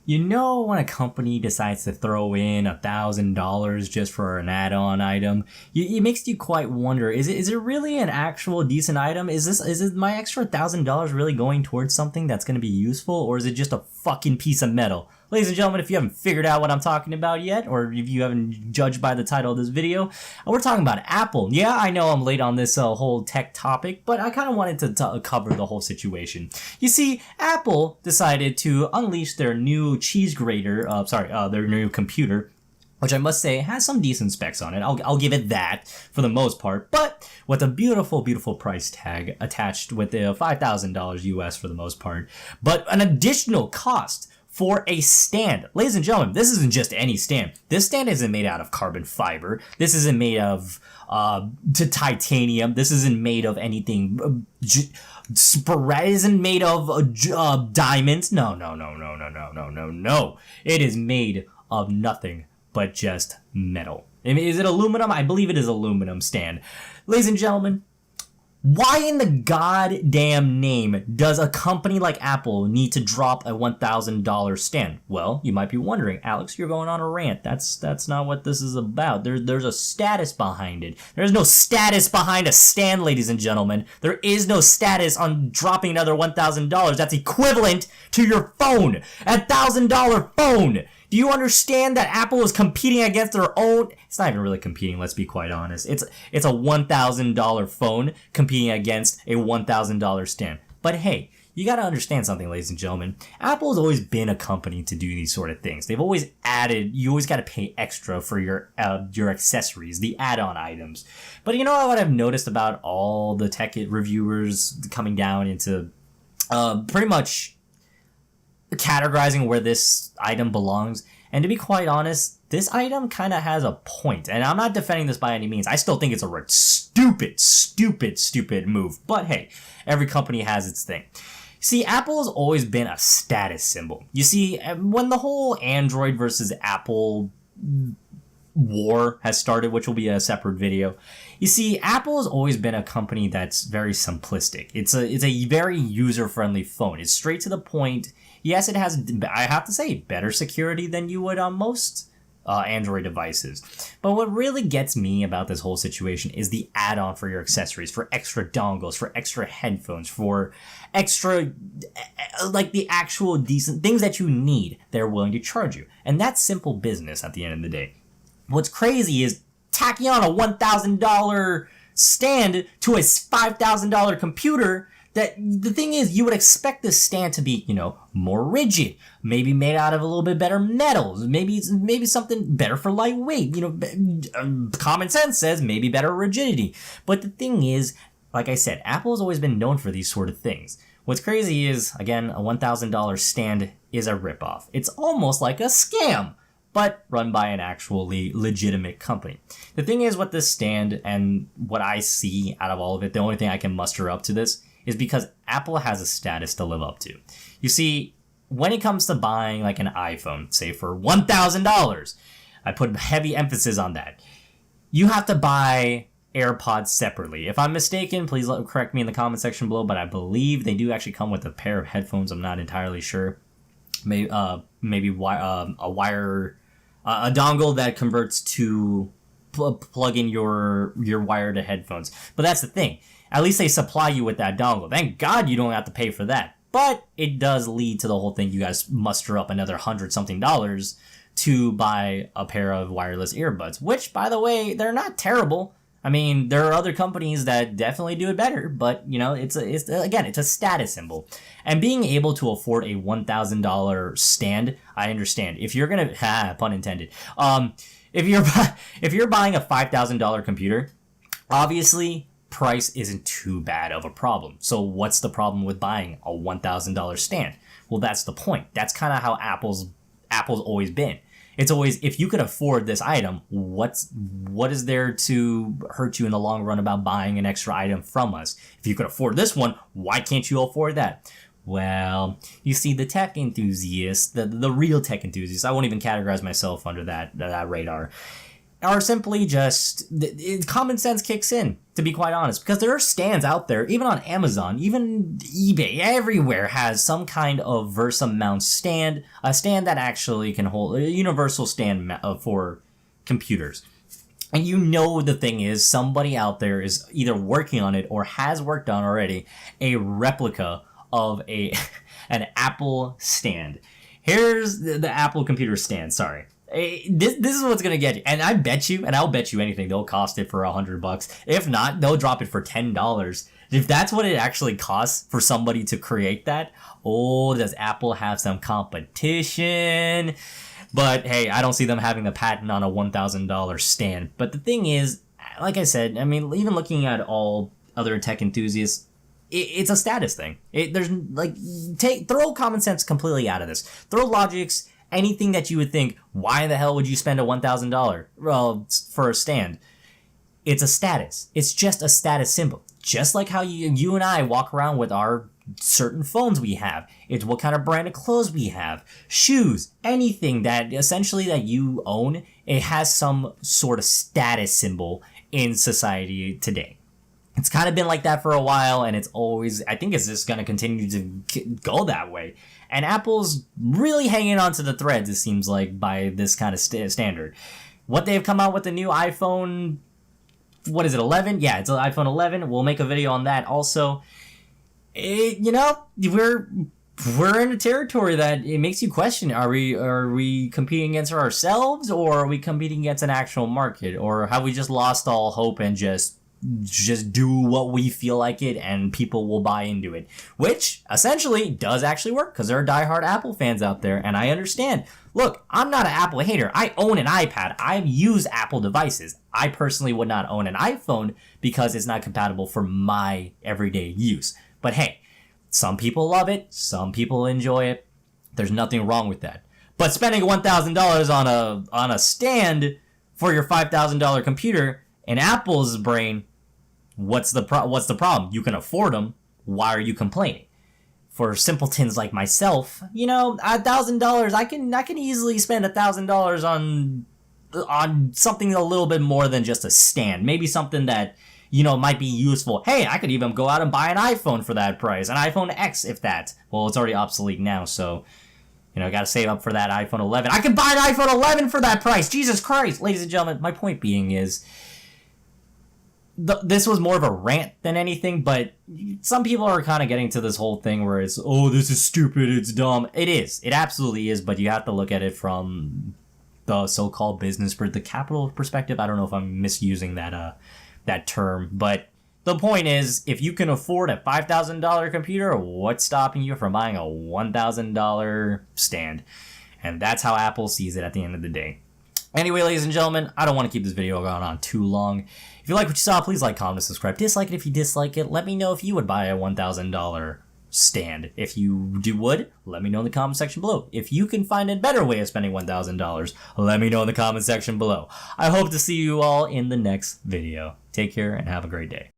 You know when a company decides to throw in $1,000 just for an add-on item, it makes you quite wonder, is it really an actual decent item? Is my extra $1,000 really going towards something that's going to be useful, or is it just a fucking piece of metal? Ladies and gentlemen, if you haven't figured out what I'm talking about yet, or if you haven't judged by the title of this video, we're talking about Apple. Yeah, I know I'm late on this whole tech topic, but I kind of wanted to cover the whole situation. You see, Apple decided to unleash their new cheese grater, their new computer, which I must say has some decent specs on it. I'll give it that for the most part, but with a beautiful, beautiful price tag attached with the $5,000 US for the most part, but an additional cost for a stand. Ladies and gentlemen, this isn't just any stand. This stand isn't made out of carbon fiber. This isn't made of titanium. This isn't made of anything. Sporadic isn't made of diamonds. No. It is made of nothing but just metal. Is it aluminum? I believe it is aluminum stand. Ladies and gentlemen, why in the goddamn name does a company like Apple need to drop a $1,000 stand? Well, you might be wondering, Alex, you're going on a rant. That's not what this is about. There's a status behind it. There's no status behind a stand, ladies and gentlemen. There is no status on dropping another $1,000. That's equivalent to your phone. A $1,000 phone. Do you understand that Apple is competing against their own? It's not even really competing, let's be quite honest. It's a $1,000 phone competing against a $1,000 stand. But hey, you gotta understand something, ladies and gentlemen. Apple has always been a company to do these sort of things. They've always you always gotta pay extra for your accessories, the add-on items. But you know what I've noticed about all the tech reviewers coming down into pretty much categorizing where this item belongs, and to be quite honest, this item kind of has a point, and I'm not defending this by any means. I still think it's a stupid move, but hey, every company has its thing. See, Apple has always been a status symbol. You see, when the whole Android versus Apple war has started, which will be a separate video. You see, Apple has always been a company that's very simplistic. It's a very user-friendly phone. It's straight to the point. Yes, it has, I have to say, better security than you would on most Android devices. But what really gets me about this whole situation is the add-on for your accessories, for extra dongles, for extra headphones, for extra, like the actual decent things that you need, they're willing to charge you. And that's simple business at the end of the day. What's crazy is tacking on a $1,000 stand to a $5,000 computer. That the thing is, you would expect this stand to be, more rigid, maybe made out of a little bit better metals, maybe something better for lightweight. Common sense says maybe better rigidity. But the thing is, like I said, Apple has always been known for these sort of things. What's crazy is, again, a $1,000 stand is a ripoff. It's almost like a scam, but run by an actually legitimate company. The thing is, with this stand and what I see out of all of it, the only thing I can muster up to this is because Apple has a status to live up to. You see, when it comes to buying like an iPhone, say for $1,000, I put heavy emphasis on that. You have to buy AirPods separately. If I'm mistaken, please correct me in the comment section below, but I believe they do actually come with a pair of headphones. I'm not entirely sure. Maybe a dongle that converts to plug in your wire to headphones. But that's the thing. At least they supply you with that dongle. Thank God you don't have to pay for that. But it does lead to the whole thing. You guys muster up another $100-something to buy a pair of wireless earbuds, which, by the way, they're not terrible. I mean, there are other companies that definitely do it better, but it's a status symbol. And being able to afford a $1,000 stand, I understand. If you're gonna, pun intended. If you're buying a $5,000 computer, obviously price isn't too bad of a problem. So what's the problem with buying a $1,000 stand? Well, that's the point. That's kind of how Apple's always been. It's always, if you could afford this item, what is there to hurt you in the long run about buying an extra item from us? If you could afford this one, why can't you afford that? Well, you see, the tech enthusiasts, the real tech enthusiasts, I won't even categorize myself under that radar. are simply just common sense kicks in, to be quite honest, because there are stands out there, even on Amazon, even eBay, everywhere has some kind of Versa mount stand, a stand that actually can hold a universal stand for computers. And you know the thing is, somebody out there is either working on it or has worked on already a replica of an Apple stand. Here's the Apple computer stand, sorry. This is what's gonna get you, and I bet you, and I'll bet you anything, they'll cost it for $100. If not, they'll drop it for $10. If that's what it actually costs for somebody to create that, oh, does Apple have some competition? But hey, I don't see them having the patent on a $1,000 stand. But the thing is, like I said, I mean, even looking at all other tech enthusiasts, it's a status thing. There's like, throw common sense completely out of this. Throw logics, anything that you would think, why the hell would you spend a $1,000 for a stand? It's a status. It's just a status symbol. Just like how you and I walk around with our certain phones we have. It's what kind of brand of clothes we have. Shoes, anything that essentially that you own, it has some sort of status symbol in society today. It's kind of been like that for a while, and it's always, I think it's just going to continue to go that way. And Apple's really hanging on to the threads, it seems like, by this kind of standard. What they've come out with the new iPhone, what is it, 11? Yeah, it's an iPhone 11. We'll make a video on that also. We're in a territory that it makes you question, are we competing against ourselves, or are we competing against an actual market, or have we just lost all hope and just do what we feel like it and people will buy into it, which essentially does actually work because there are diehard Apple fans out there, and I understand. Look, I'm not an Apple hater. I own an iPad. I use Apple devices. I personally would not own an iPhone because it's not compatible for my everyday use. But hey, some people love it. Some people enjoy it. There's nothing wrong with that. But spending $1,000 on a stand for your $5,000 computer, in Apple's brain, what's the problem? You can afford them. Why are you complaining? For simpletons like myself, $1,000, I can easily spend $1,000 on something a little bit more than just a stand. Maybe something that might be useful. Hey, I could even go out and buy an iPhone for that price, an iPhone X if that. Well, it's already obsolete now, so got to save up for that iPhone 11. I can buy an iPhone 11 for that price. Jesus Christ, ladies and gentlemen. My point being is, this was more of a rant than anything, but some people are kind of getting to this whole thing where it's, oh, this is stupid, it's dumb. It is. It absolutely is, but you have to look at it from the so-called business, the capital perspective. I don't know if I'm misusing that term, but the point is, if you can afford a $5,000 computer, what's stopping you from buying a $1,000 stand? And that's how Apple sees it at the end of the day. Anyway, ladies and gentlemen, I don't want to keep this video going on too long. If you like what you saw, please like, comment, subscribe. Dislike it if you dislike it. Let me know if you would buy a $1,000 stand. If you would, let me know in the comment section below. If you can find a better way of spending $1,000, let me know in the comment section below. I hope to see you all in the next video. Take care and have a great day.